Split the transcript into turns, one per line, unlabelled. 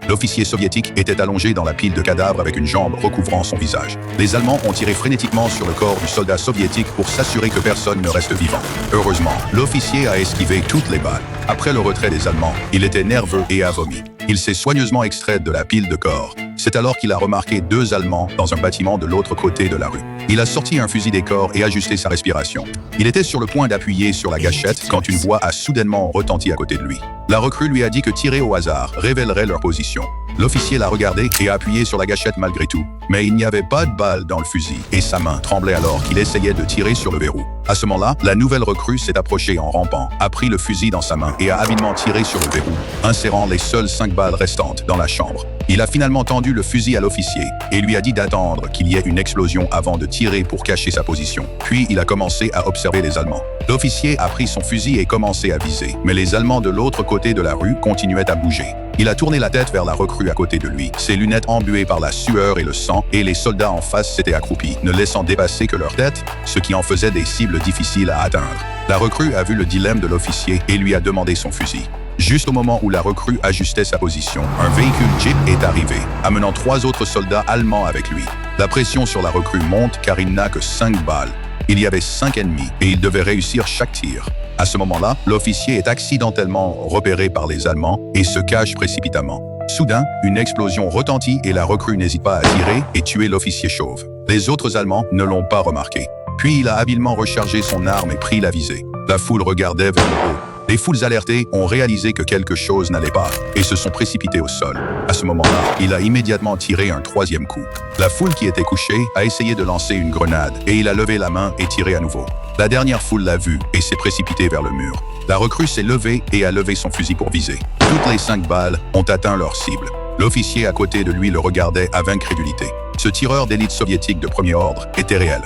L'officier soviétique était allongé dans la pile de cadavres avec une jambe recouvrant son visage. Les Allemands ont tiré frénétiquement sur le corps du soldat soviétique pour s'assurer que personne ne reste vivant. Heureusement, l'officier a esquivé toutes les balles. Après le retrait des Allemands, il était nerveux et a vomi. Il s'est soigneusement extrait de la pile de corps. C'est alors qu'il a remarqué 2 Allemands dans un bâtiment de l'autre côté de la rue. Il a sorti un fusil des corps et ajusté sa respiration. Il était sur le point d'appuyer sur la gâchette quand une voix a soudainement retenti à côté de lui. La recrue lui a dit que tirer au hasard révélerait leur position. L'officier l'a regardé et a appuyé sur la gâchette malgré tout. Mais il n'y avait pas de balle dans le fusil et sa main tremblait alors qu'il essayait de tirer sur le verrou. À ce moment-là, la nouvelle recrue s'est approchée en rampant, a pris le fusil dans sa main et a habilement tiré sur le verrou, insérant les seules 5 balles restantes dans la chambre. Il a finalement tendu le fusil à l'officier et lui a dit d'attendre qu'il y ait une explosion avant de tirer pour cacher sa position. Puis il a commencé à observer les Allemands. L'officier a pris son fusil et commencé à viser, mais les Allemands de l'autre côté de la rue continuaient à bouger. Il a tourné la tête vers la recrue à côté de lui, ses lunettes embuées par la sueur et le sang, et les soldats en face s'étaient accroupis, ne laissant dépasser que leur tête, ce qui en faisait des cibles difficiles à atteindre. La recrue a vu le dilemme de l'officier et lui a demandé son fusil. Juste au moment où la recrue ajustait sa position, un véhicule Jeep est arrivé, amenant 3 autres soldats allemands avec lui. La pression sur la recrue monte car il n'a que 5 balles. Il y avait 5 ennemis et il devait réussir chaque tir. À ce moment-là, l'officier est accidentellement repéré par les Allemands et se cache précipitamment. Soudain, une explosion retentit et la recrue n'hésite pas à tirer et tuer l'officier chauve. Les autres Allemands ne l'ont pas remarqué. Puis il a habilement rechargé son arme et pris la visée. La foule regardait vers le haut. Les foules alertées ont réalisé que quelque chose n'allait pas et se sont précipitées au sol. À ce moment-là, il a immédiatement tiré un 3e coup. La foule qui était couchée a essayé de lancer une grenade et il a levé la main et tiré à nouveau. La dernière foule l'a vu et s'est précipitée vers le mur. La recrue s'est levée et a levé son fusil pour viser. Toutes les 5 balles ont atteint leur cible. L'officier à côté de lui le regardait avec incrédulité. Ce tireur d'élite soviétique de premier ordre était réel.